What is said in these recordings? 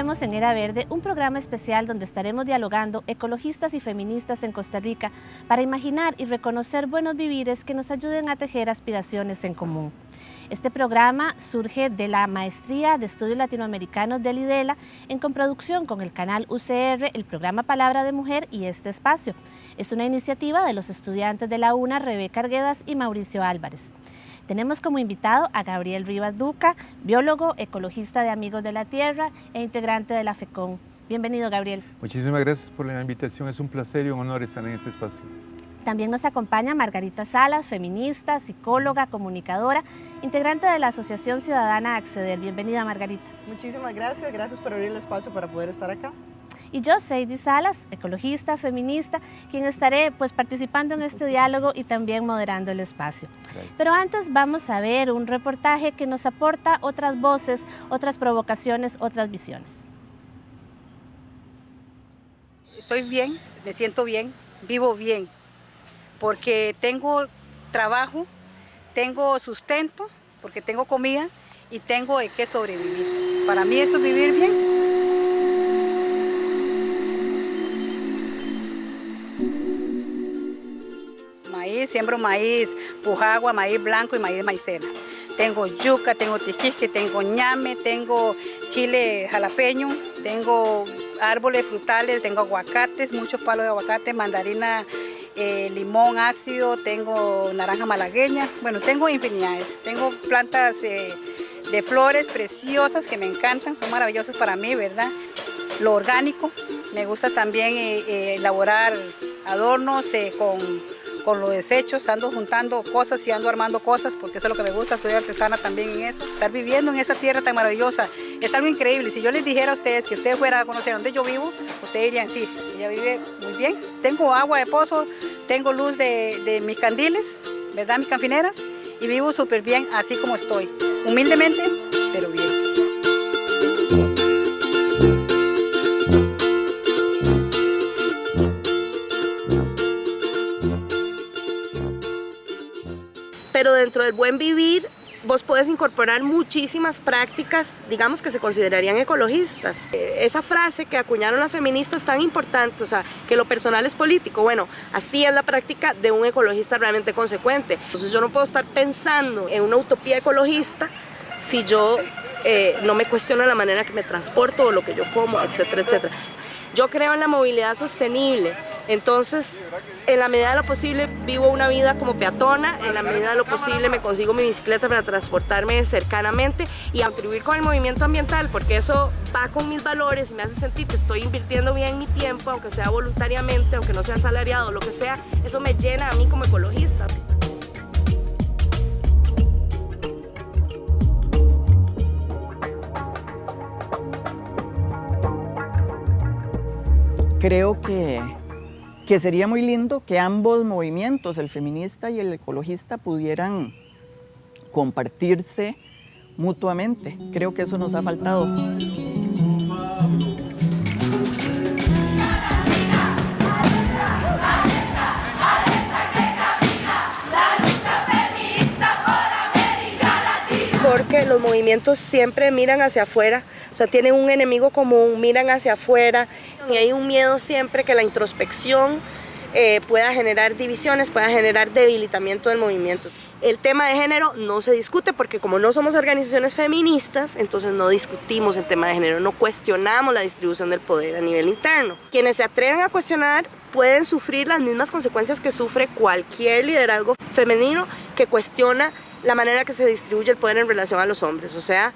traemos en Era Verde un programa especial donde estaremos dialogando ecologistas y feministas en Costa Rica para imaginar y reconocer buenos vivires que nos ayuden a tejer aspiraciones en común. Este programa surge de la Maestría de Estudios Latinoamericanos del IDELA en coproducción con el canal UCR, el programa Palabra de Mujer y este espacio. Es una iniciativa de los estudiantes de la UNA, Rebeca Arguedas y Mauricio Álvarez. Tenemos como invitado a Gabriel Rivas Duca, biólogo, ecologista de Amigos de la Tierra e integrante de la FECON. Bienvenido, Gabriel. Muchísimas gracias por la invitación. Es un placer y un honor estar en este espacio. También nos acompaña Margarita Salas, feminista, psicóloga, comunicadora, integrante de la Asociación Ciudadana Acceder. Bienvenida, Margarita. Muchísimas gracias. Gracias por abrir el espacio para poder estar acá. Y yo, Seidy Salas, ecologista, feminista, quien estaré participando en este diálogo y también moderando el espacio. Gracias. Pero antes vamos a ver un reportaje que nos aporta otras voces, otras provocaciones, otras visiones. Estoy bien, me siento bien, vivo bien, porque tengo trabajo, tengo sustento, porque tengo comida y tengo de qué sobrevivir. Para mí eso es vivir bien. Siembro maíz, pujagua, maíz blanco y maíz maicena. Tengo yuca, tengo tiquisque, tengo ñame, tengo chile jalapeño, tengo árboles frutales, tengo aguacates, muchos palos de aguacate, mandarina, limón ácido, tengo naranja malagueña. Bueno, tengo infinidades. Tengo plantas de flores preciosas que me encantan, son maravillosas para mí, ¿verdad? Lo orgánico, me gusta también elaborar adornos con los desechos, ando juntando cosas y ando armando cosas porque eso es lo que me gusta, soy artesana también en eso. Estar viviendo en esa tierra tan maravillosa es algo increíble. Si yo les dijera a ustedes que ustedes fueran a conocer dónde yo vivo, ustedes dirían, sí, ella vive muy bien. Tengo agua de pozo, tengo luz de mis candiles, ¿verdad? Mis canfineras, y vivo súper bien así como estoy. Humildemente, pero bien. Pero dentro del buen vivir, vos podés incorporar muchísimas prácticas, digamos, que se considerarían ecologistas. Esa frase que acuñaron las feministas es tan importante, o sea, que lo personal es político. Bueno, así es la práctica de un ecologista realmente consecuente. Entonces yo no puedo estar pensando en una utopía ecologista si yo no me cuestiono la manera que me transporto o lo que yo como, etcétera, etcétera. Yo creo en la movilidad sostenible, entonces en la medida de lo posible vivo una vida como peatona, en la medida de lo posible me consigo mi bicicleta para transportarme cercanamente y contribuir con el movimiento ambiental, porque eso va con mis valores y me hace sentir que estoy invirtiendo bien mi tiempo, aunque sea voluntariamente, aunque no sea asalariado, lo que sea, eso me llena a mí como ecologista. Creo que sería muy lindo que ambos movimientos, el feminista y el ecologista, pudieran compartirse mutuamente. Creo que eso nos ha faltado. Porque los movimientos siempre miran hacia afuera, o sea, tienen un enemigo común, miran hacia afuera y hay un miedo siempre que la introspección pueda generar divisiones, pueda generar debilitamiento del movimiento. El tema de género no se discute porque como no somos organizaciones feministas, entonces no discutimos el tema de género, no cuestionamos la distribución del poder a nivel interno. Quienes se atreven a cuestionar pueden sufrir las mismas consecuencias que sufre cualquier liderazgo femenino que cuestiona la manera que se distribuye el poder en relación a los hombres. O sea,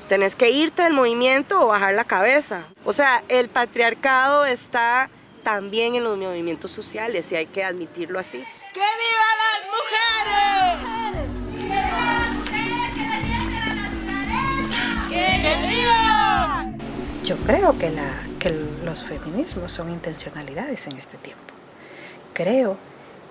tenés que irte del movimiento o bajar la cabeza. O sea, el patriarcado está también en los movimientos sociales y hay que admitirlo así. ¡Que vivan las mujeres! ¡Que vivan! Yo creo que los feminismos son intencionalidades en este tiempo. Creo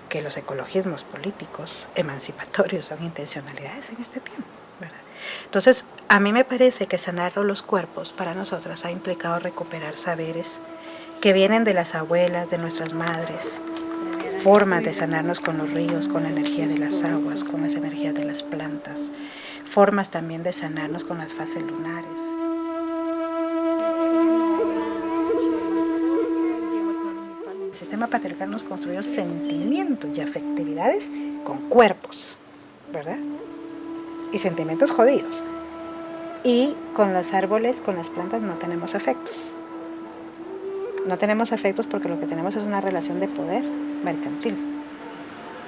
que los ecologismos políticos emancipatorios son intencionalidades en este tiempo, ¿verdad? Entonces, a mí me parece que sanar los cuerpos para nosotras ha implicado recuperar saberes que vienen de las abuelas, de nuestras madres, formas de sanarnos con los ríos, con la energía de las aguas, con las energías de las plantas, formas también de sanarnos con las fases lunares. sistema patriarcal nos construyó sentimientos y afectividades con cuerpos, ¿verdad? Y sentimientos jodidos. Y con los árboles, con las plantas, no tenemos afectos. No tenemos afectos porque lo que tenemos es una relación de poder mercantil.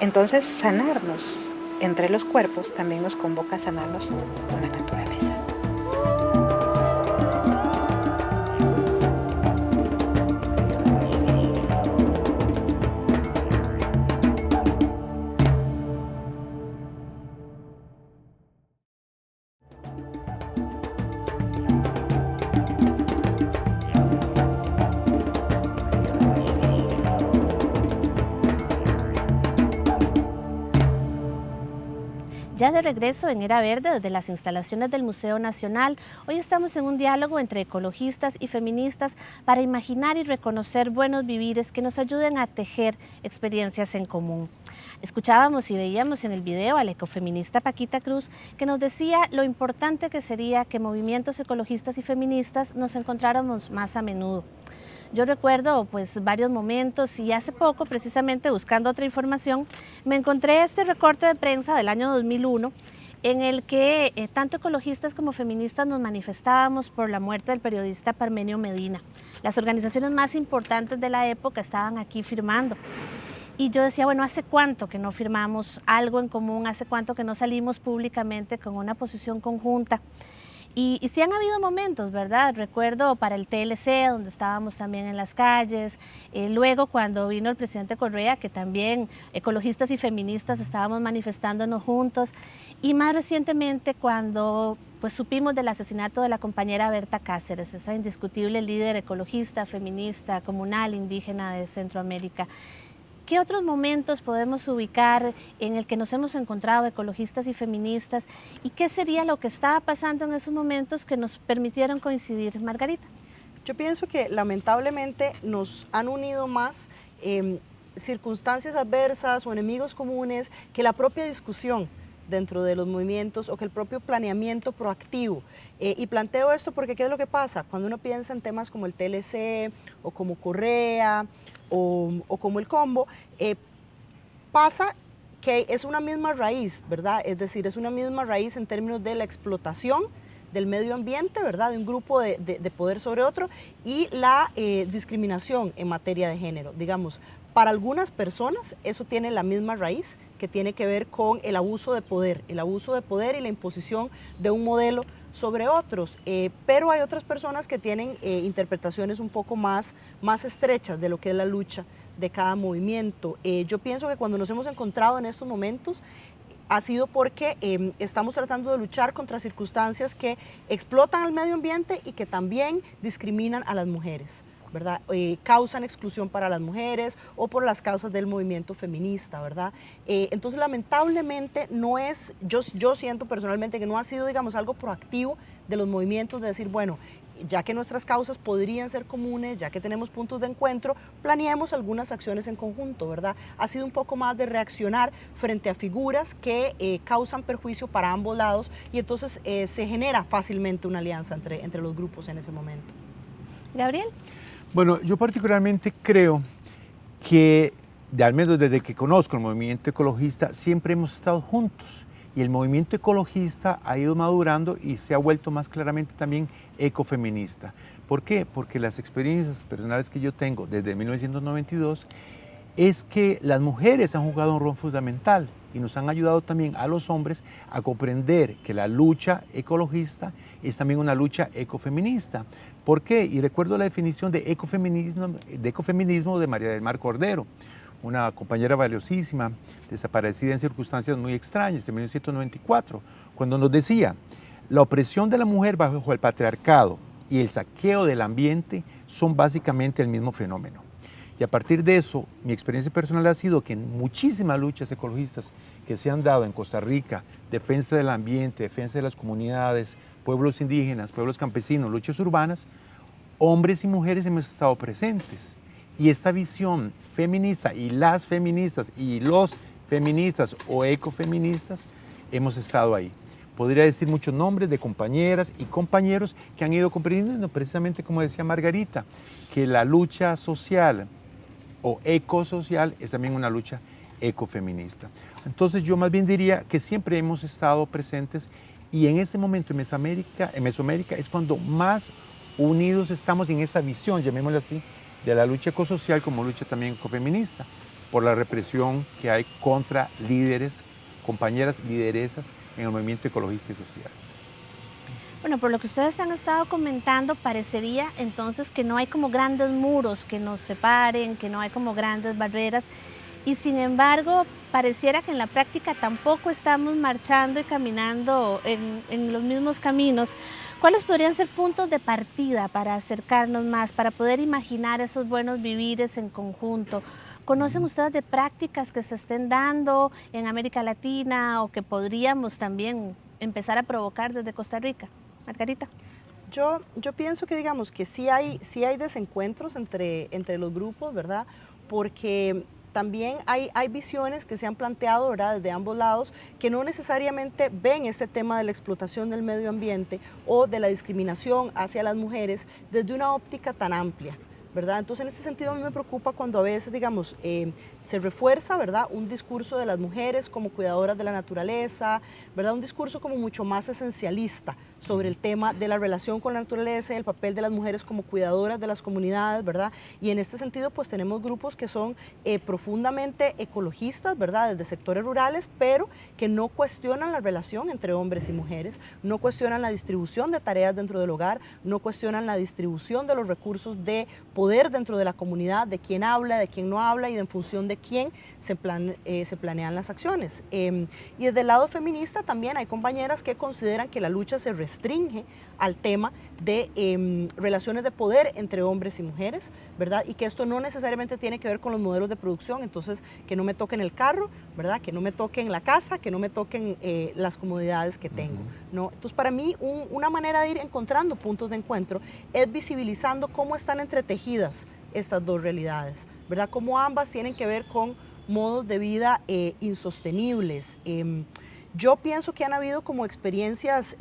Entonces, sanarnos entre los cuerpos también nos convoca a sanarnos con la naturaleza. Ya de regreso en Era Verde desde las instalaciones del Museo Nacional, hoy estamos en un diálogo entre ecologistas y feministas para imaginar y reconocer buenos vivires que nos ayuden a tejer experiencias en común. Escuchábamos y veíamos en el video a la ecofeminista Paquita Cruz que nos decía lo importante que sería que movimientos ecologistas y feministas nos encontráramos más a menudo. Yo recuerdo pues varios momentos y hace poco, precisamente buscando otra información, me encontré este recorte de prensa del año 2001 en el que tanto ecologistas como feministas nos manifestábamos por la muerte del periodista Parmenio Medina. Las organizaciones más importantes de la época estaban aquí firmando. Y yo decía, bueno, ¿hace cuánto que no firmamos algo en común? ¿Hace cuánto que no salimos públicamente con una posición conjunta? Y sí han habido momentos, ¿verdad? Recuerdo para el TLC, donde estábamos también en las calles, luego cuando vino el presidente Correa, que también ecologistas y feministas estábamos manifestándonos juntos, y más recientemente cuando pues, supimos del asesinato de la compañera Berta Cáceres, esa indiscutible líder ecologista, feminista, comunal, indígena de Centroamérica. ¿Qué otros momentos podemos ubicar en el que nos hemos encontrado ecologistas y feministas? ¿Y qué sería lo que estaba pasando en esos momentos que nos permitieron coincidir, Margarita? Yo pienso que lamentablemente nos han unido más circunstancias adversas o enemigos comunes que la propia discusión dentro de los movimientos o que el propio planeamiento proactivo. Y planteo esto porque ¿qué es lo que pasa? Cuando uno piensa en temas como el TLC o como Correa o como el combo, pasa que es una misma raíz, ¿verdad? Es decir, es una misma raíz en términos de la explotación del medio ambiente, ¿verdad? De un grupo de poder sobre otro y la discriminación en materia de género. Digamos, para algunas personas eso tiene la misma raíz que tiene que ver con el abuso de poder y la imposición de un modelo sobre otros, pero hay otras personas que tienen interpretaciones un poco más estrechas de lo que es la lucha de cada movimiento. Yo pienso que cuando nos hemos encontrado en estos momentos ha sido porque estamos tratando de luchar contra circunstancias que explotan al medio ambiente y que también discriminan a las mujeres, ¿verdad? Causan exclusión para las mujeres o por las causas del movimiento feminista, ¿verdad? Entonces, lamentablemente, no es, yo siento personalmente que no ha sido, digamos, algo proactivo de los movimientos de decir, bueno, ya que nuestras causas podrían ser comunes, ya que tenemos puntos de encuentro, planeemos algunas acciones en conjunto, ¿verdad? Ha sido un poco más de reaccionar frente a figuras que causan perjuicio para ambos lados y entonces se genera fácilmente una alianza entre los grupos en ese momento. Gabriel. Bueno, yo particularmente creo que, al menos desde que conozco el movimiento ecologista, siempre hemos estado juntos. Y el movimiento ecologista ha ido madurando y se ha vuelto más claramente también ecofeminista. ¿Por qué? Porque las experiencias personales que yo tengo desde 1992 es que las mujeres han jugado un rol fundamental y nos han ayudado también a los hombres a comprender que la lucha ecologista es también una lucha ecofeminista. ¿Por qué? Y recuerdo la definición de ecofeminismo de María del Mar Cordero, una compañera valiosísima, desaparecida en circunstancias muy extrañas, en 1994, cuando nos decía, la opresión de la mujer bajo el patriarcado y el saqueo del ambiente son básicamente el mismo fenómeno. Y a partir de eso, mi experiencia personal ha sido que en muchísimas luchas ecologistas que se han dado en Costa Rica, defensa del ambiente, defensa de las comunidades, pueblos indígenas, pueblos campesinos, luchas urbanas, hombres y mujeres hemos estado presentes. Y esta visión feminista y las feministas y los feministas o ecofeministas hemos estado ahí. Podría decir muchos nombres de compañeras y compañeros que han ido comprendiendo precisamente como decía Margarita, que la lucha social o ecosocial es también una lucha ecofeminista. Entonces yo más bien diría que siempre hemos estado presentes y en este momento en Mesoamérica es cuando más unidos estamos en esa visión, llamémosla así, de la lucha ecosocial como lucha también ecofeminista, por la represión que hay contra líderes, compañeras lideresas en el movimiento ecologista y social. Bueno, por lo que ustedes han estado comentando, parecería entonces que no hay como grandes muros que nos separen, que no hay como grandes barreras, y sin embargo, pareciera que en la práctica tampoco estamos marchando y caminando en los mismos caminos. ¿Cuáles podrían ser puntos de partida para acercarnos más, para poder imaginar esos buenos vivires en conjunto? ¿Conocen ustedes de prácticas que se estén dando en América Latina o que podríamos también empezar a provocar desde Costa Rica? Margarita. Yo pienso que digamos que sí hay desencuentros entre los grupos, ¿verdad? Porque también hay visiones que se han planteado, ¿verdad?, desde ambos lados, que no necesariamente ven este tema de la explotación del medio ambiente o de la discriminación hacia las mujeres desde una óptica tan amplia, ¿verdad? Entonces, en ese sentido, a mí me preocupa cuando a veces, digamos, se refuerza, ¿verdad?, un discurso de las mujeres como cuidadoras de la naturaleza, ¿verdad?, un discurso como mucho más esencialista sobre el tema de la relación con la naturaleza y el papel de las mujeres como cuidadoras de las comunidades, ¿verdad? Y en este sentido, pues tenemos grupos que son profundamente ecologistas, ¿verdad?, desde sectores rurales, pero que no cuestionan la relación entre hombres y mujeres, no cuestionan la distribución de tareas dentro del hogar, no cuestionan la distribución de los recursos de poder dentro de la comunidad, de quién habla, de quién no habla y de en función de quién se planean las acciones. Y desde el lado feminista también hay compañeras que consideran que la lucha se restringe al tema de relaciones de poder entre hombres y mujeres, ¿verdad? Y que esto no necesariamente tiene que ver con los modelos de producción, entonces que no me toquen el carro, ¿verdad? Que no me toquen la casa, que no me toquen las comodidades que tengo, ¿no? Entonces para mí una manera de ir encontrando puntos de encuentro es visibilizando cómo están entretejidas estas dos realidades, ¿verdad? Cómo ambas tienen que ver con modos de vida insostenibles. Yo pienso que han habido como experiencias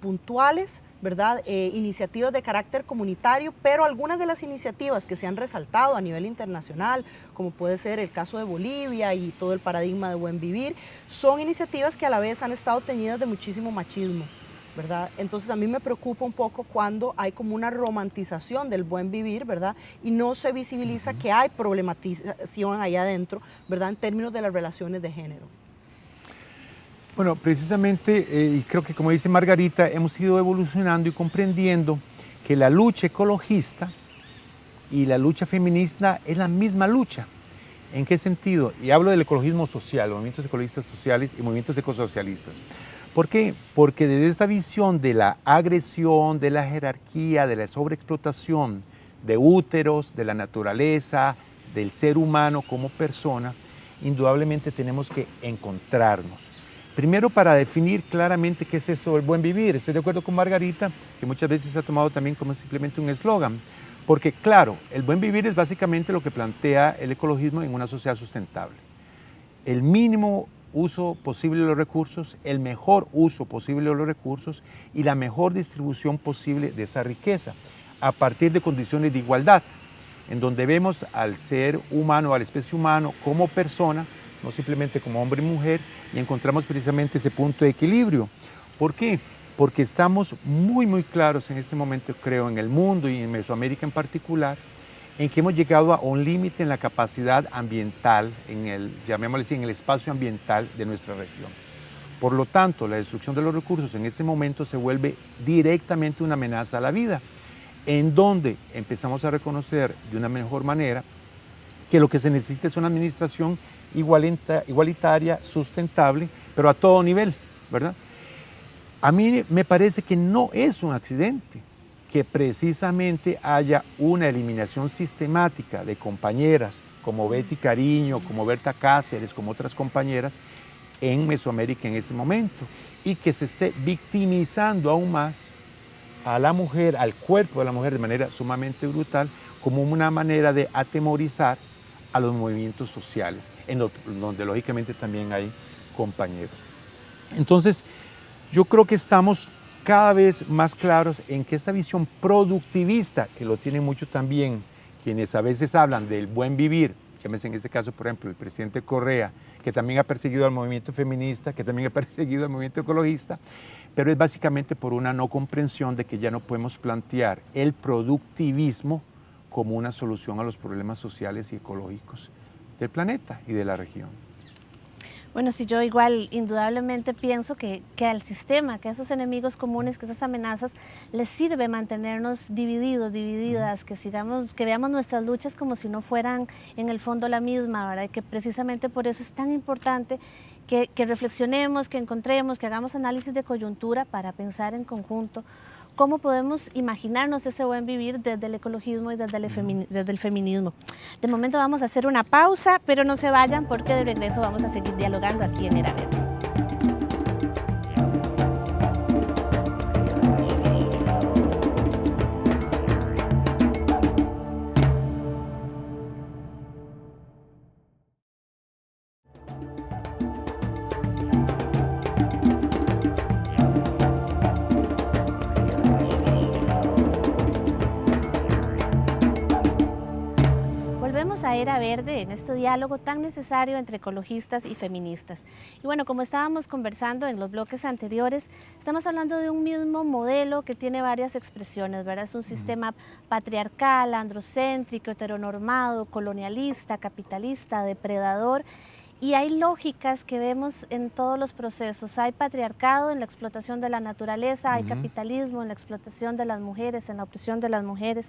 puntuales, ¿verdad? Iniciativas de carácter comunitario, pero algunas de las iniciativas que se han resaltado a nivel internacional, como puede ser el caso de Bolivia y todo el paradigma de buen vivir, son iniciativas que a la vez han estado teñidas de muchísimo machismo, ¿verdad? Entonces a mí me preocupa un poco cuando hay como una romantización del buen vivir, ¿verdad? Y no se visibiliza que hay problematización allá adentro, ¿verdad? En términos de las relaciones de género. Bueno, precisamente, y creo que como dice Margarita, hemos ido evolucionando y comprendiendo que la lucha ecologista y la lucha feminista es la misma lucha. ¿En qué sentido? Y hablo del ecologismo social, movimientos ecologistas sociales y movimientos ecosocialistas. ¿Por qué? Porque desde esta visión de la agresión, de la jerarquía, de la sobreexplotación de úteros, de la naturaleza, del ser humano como persona, indudablemente tenemos que encontrarnos. Primero, para definir claramente qué es esto del buen vivir. Estoy de acuerdo con Margarita, que muchas veces se ha tomado también como simplemente un eslogan. Porque, claro, el buen vivir es básicamente lo que plantea el ecologismo en una sociedad sustentable. El mínimo uso posible de los recursos, el mejor uso posible de los recursos y la mejor distribución posible de esa riqueza, a partir de condiciones de igualdad, en donde vemos al ser humano, a la especie humana, como persona, no simplemente como hombre y mujer, y encontramos precisamente ese punto de equilibrio. ¿Por qué? Porque estamos muy claros en este momento, creo, en el mundo y en Mesoamérica en particular, en que hemos llegado a un límite en la capacidad ambiental, llamémosle así, en el espacio ambiental de nuestra región. Por lo tanto, la destrucción de los recursos en este momento se vuelve directamente una amenaza a la vida, en donde empezamos a reconocer de una mejor manera que lo que se necesita es una administración igualitaria, sustentable, pero a todo nivel, ¿verdad? A mí me parece que no es un accidente que precisamente haya una eliminación sistemática de compañeras como Betty Cariño, como Berta Cáceres, como otras compañeras en Mesoamérica en ese momento, y que se esté victimizando aún más a la mujer, al cuerpo de la mujer de manera sumamente brutal, como una manera de atemorizar a los movimientos sociales, en donde lógicamente también hay compañeros. Entonces, yo creo que estamos cada vez más claros en que esta visión productivista, que lo tienen mucho también quienes a veces hablan del buen vivir, llámese en este caso, por ejemplo, el presidente Correa, que también ha perseguido al movimiento feminista, que también ha perseguido al movimiento ecologista, pero es básicamente por una no comprensión de que ya no podemos plantear el productivismo como una solución a los problemas sociales y ecológicos del planeta y de la región. Bueno, si yo igual indudablemente pienso que al sistema, que a esos enemigos comunes, que esas amenazas, les sirve mantenernos divididos, divididas, que sigamos, que veamos nuestras luchas como si no fueran en el fondo la misma, ¿verdad? Y que precisamente por eso es tan importante que reflexionemos, que encontremos, que hagamos análisis de coyuntura para pensar en conjunto cómo podemos imaginarnos ese buen vivir desde el ecologismo y desde el feminismo. De momento vamos a hacer una pausa, pero no se vayan porque de regreso vamos a seguir dialogando aquí en Era Verde. A Era Verde en este diálogo tan necesario entre ecologistas y feministas. Y bueno, como estábamos conversando en los bloques anteriores, estamos hablando de un mismo modelo que tiene varias expresiones, ¿verdad? Es un sistema patriarcal, androcéntrico, heteronormado, colonialista, capitalista, depredador. Y hay lógicas que vemos en todos los procesos. Hay patriarcado en la explotación de la naturaleza, hay capitalismo en la explotación de las mujeres, en la opresión de las mujeres.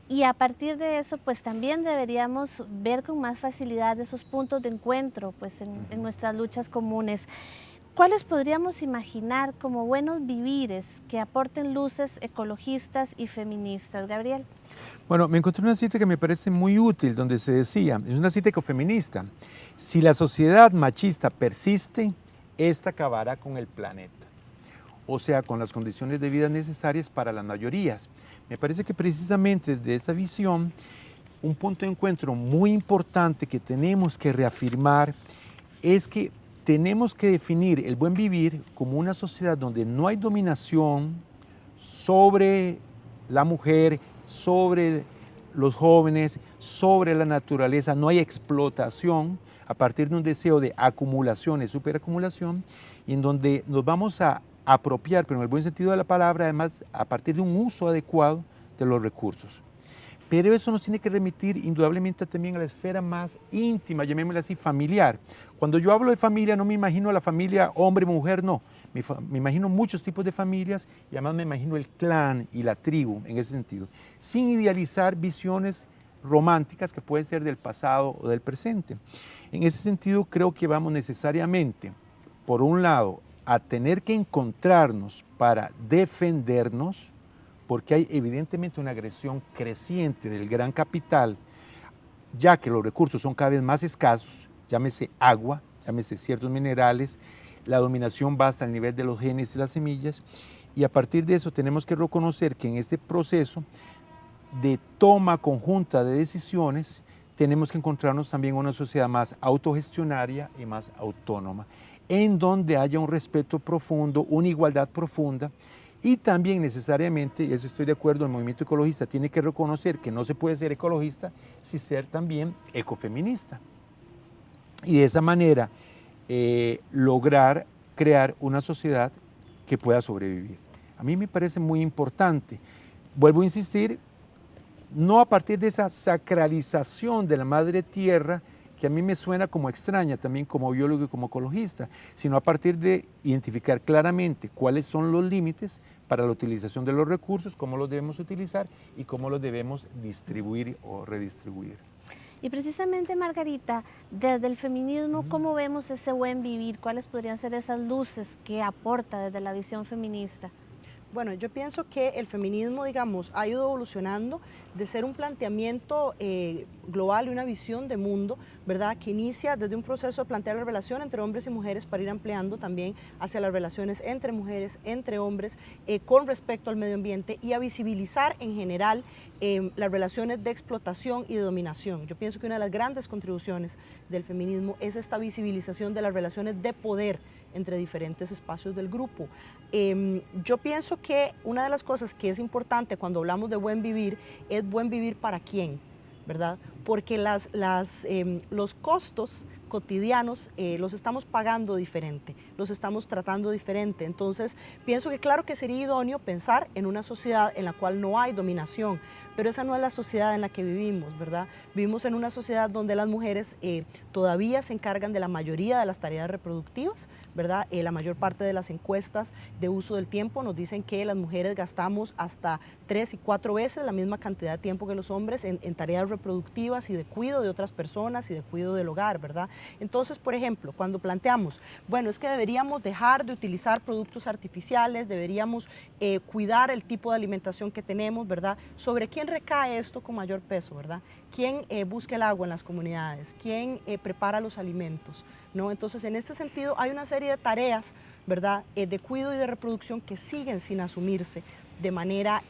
Y a partir de eso, pues también deberíamos ver con más facilidad esos puntos de encuentro pues, en nuestras luchas comunes. ¿Cuáles podríamos imaginar como buenos vivires que aporten luces ecologistas y feministas? Gabriel. Bueno, me encontré una cita que me parece muy útil, donde se decía, es una cita ecofeminista, si la sociedad machista persiste, esta acabará con el planeta, o sea, con las condiciones de vida necesarias para las mayorías. Me parece que precisamente desde esta visión, un punto de encuentro muy importante que tenemos que reafirmar es que tenemos que definir el buen vivir como una sociedad donde no hay dominación sobre la mujer, sobre los jóvenes, sobre la naturaleza, no hay explotación a partir de un deseo de acumulación y superacumulación, y en donde nos vamos a apropiar, pero en el buen sentido de la palabra, además a partir de un uso adecuado de los recursos. Pero eso nos tiene que remitir indudablemente también a la esfera más íntima, llamémosla así, familiar. Cuando yo hablo de familia, no me imagino la familia hombre-mujer, no. Me imagino muchos tipos de familias y además me imagino el clan y la tribu en ese sentido, sin idealizar visiones románticas que pueden ser del pasado o del presente. En ese sentido, creo que vamos necesariamente, por un lado, a tener que encontrarnos para defendernos, porque hay evidentemente una agresión creciente del gran capital, ya que los recursos son cada vez más escasos, llámese agua, llámese ciertos minerales, la dominación va hasta el nivel de los genes y las semillas, y a partir de eso tenemos que reconocer que en este proceso de toma conjunta de decisiones, tenemos que encontrarnos también en una sociedad más autogestionaria y más autónoma, en donde haya un respeto profundo, una igualdad profunda, y también necesariamente, y eso estoy de acuerdo, el movimiento ecologista tiene que reconocer que no se puede ser ecologista sin ser también ecofeminista. Y de esa manera lograr crear una sociedad que pueda sobrevivir. A mí me parece muy importante. Vuelvo a insistir, no a partir de esa sacralización de la madre tierra, que a mí me suena como extraña también como biólogo y como ecologista, sino a partir de identificar claramente cuáles son los límites para la utilización de los recursos, cómo los debemos utilizar y cómo los debemos distribuir o redistribuir. Y precisamente, Margarita, desde el feminismo, ¿cómo vemos ese buen vivir? ¿Cuáles podrían ser esas luces que aporta desde la visión feminista? Bueno, yo pienso que el feminismo, digamos, ha ido evolucionando de ser un planteamiento global y una visión de mundo, ¿verdad?, que inicia desde un proceso de plantear la relación entre hombres y mujeres para ir ampliando también hacia las relaciones entre mujeres, entre hombres, con respecto al medio ambiente y a visibilizar en general las relaciones de explotación y de dominación. Yo pienso que una de las grandes contribuciones del feminismo es esta visibilización de las relaciones de poder entre diferentes espacios del grupo. Yo pienso que una de las cosas que es importante cuando hablamos de buen vivir es buen vivir para quién, ¿verdad? Porque los costos cotidianos los estamos pagando diferente, los estamos tratando diferente. Entonces, pienso que claro que sería idóneo pensar en una sociedad en la cual no hay dominación, pero esa no es la sociedad en la que vivimos, ¿verdad? Vivimos en una sociedad donde las mujeres todavía se encargan de la mayoría de las tareas reproductivas, ¿verdad? La mayor parte de las encuestas de uso del tiempo nos dicen que las mujeres gastamos hasta 3 y 4 veces la misma cantidad de tiempo que los hombres en tareas reproductivas y de cuidado de otras personas y de cuidado del hogar, ¿verdad? Entonces, por ejemplo, cuando planteamos, bueno, es que deberíamos dejar de utilizar productos artificiales, deberíamos cuidar el tipo de alimentación que tenemos, ¿verdad? ¿Sobre quién recae esto con mayor peso, verdad? ¿Quién busca el agua en las comunidades? ¿Quién prepara los alimentos? ¿No? Entonces, en este sentido, hay una serie de tareas, ¿verdad? De cuidado y de reproducción que siguen sin asumirse de manera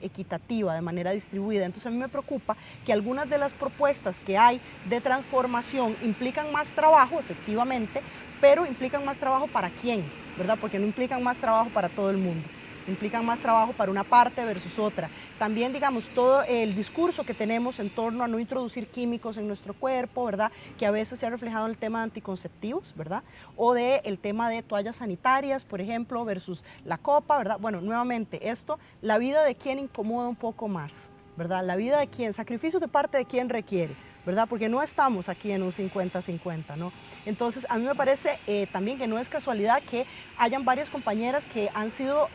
equitativa, de manera distribuida. Entonces a mí me preocupa que algunas de las propuestas que hay de transformación implican más trabajo, efectivamente, pero implican más trabajo para quién, ¿verdad? Porque no implican más trabajo para todo el mundo. Implican más trabajo para una parte versus otra. También, digamos, todo el discurso que tenemos en torno a no introducir químicos en nuestro cuerpo, ¿verdad? Que a veces se ha reflejado en el tema de anticonceptivos, ¿verdad? O el tema de toallas sanitarias, por ejemplo, versus la copa, ¿verdad? Bueno, nuevamente, esto, la vida de quien incomoda un poco más, ¿verdad? La vida de quien, sacrificio de parte de quien requiere, ¿verdad? Porque no estamos aquí en un 50-50, ¿no? Entonces, a mí me parece también que no es casualidad que hayan varias compañeras que han sido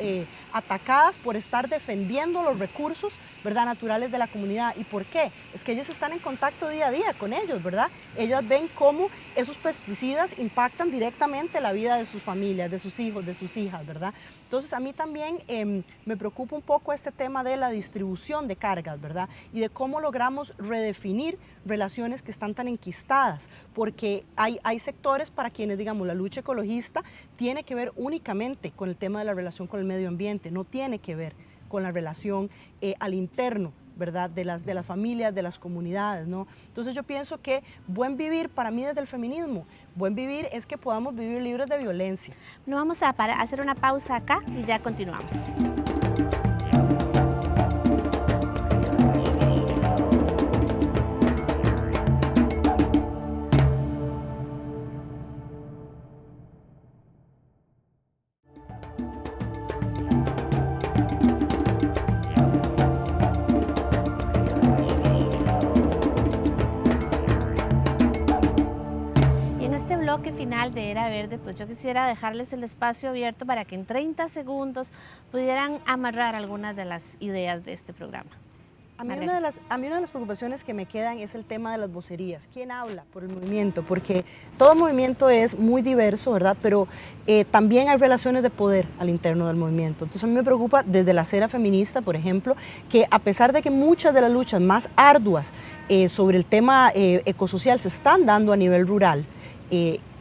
atacadas por estar defendiendo los recursos, ¿verdad?, naturales de la comunidad. ¿Y por qué? Es que ellas están en contacto día a día con ellos, ¿verdad? Ellas ven cómo esos pesticidas impactan directamente la vida de sus familias, de sus hijos, de sus hijas, ¿verdad? Entonces, a mí también me preocupa un poco este tema de la distribución de cargas, ¿verdad? Y de cómo logramos redefinir relaciones que están tan enquistadas, porque hay sectores para quienes, digamos, la lucha ecologista tiene que ver únicamente con el tema de la relación con el medio ambiente, no tiene que ver con la relación al interno, ¿verdad?, de las familias, de las comunidades, ¿no? Entonces yo pienso que buen vivir para mí desde el feminismo, buen vivir es que podamos vivir libres de violencia. No vamos a hacer una pausa acá y ya continuamos. Final de Era Verde, pues yo quisiera dejarles el espacio abierto para que en 30 segundos pudieran amarrar algunas de las ideas de este programa. A mí una de las preocupaciones que me quedan es el tema de las vocerías. ¿Quién habla por el movimiento? Porque todo movimiento es muy diverso, ¿verdad? Pero también hay relaciones de poder al interno del movimiento. Entonces a mí me preocupa desde la acera feminista, por ejemplo, que a pesar de que muchas de las luchas más arduas sobre el tema ecosocial se están dando a nivel rural,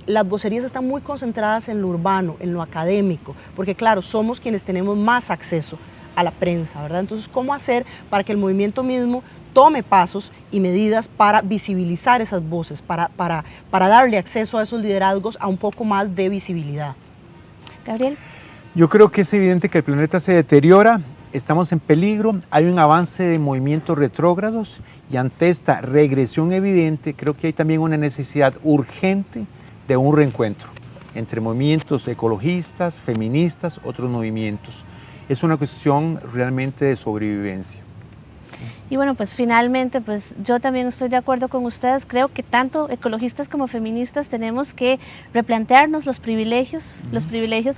las vocerías están muy concentradas en lo urbano, en lo académico, porque claro, somos quienes tenemos más acceso a la prensa, ¿verdad? Entonces, ¿cómo hacer para que el movimiento mismo tome pasos y medidas para visibilizar esas voces, para darle acceso a esos liderazgos a un poco más de visibilidad? Gabriel. Yo creo que es evidente que el planeta se deteriora, estamos en peligro, hay un avance de movimientos retrógrados y ante esta regresión evidente, creo que hay también una necesidad urgente de un reencuentro entre movimientos ecologistas, feministas, otros movimientos. Es una cuestión realmente de sobrevivencia. Y bueno, pues finalmente, pues yo también estoy de acuerdo con ustedes. Creo que tanto ecologistas como feministas tenemos que replantearnos los privilegios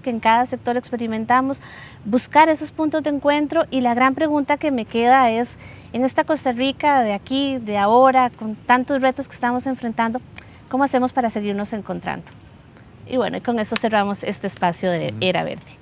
que en cada sector experimentamos, buscar esos puntos de encuentro, y la gran pregunta que me queda es, en esta Costa Rica de aquí, de ahora, con tantos retos que estamos enfrentando, ¿cómo hacemos para seguirnos encontrando? Y bueno, y con eso cerramos este espacio de Era Verde.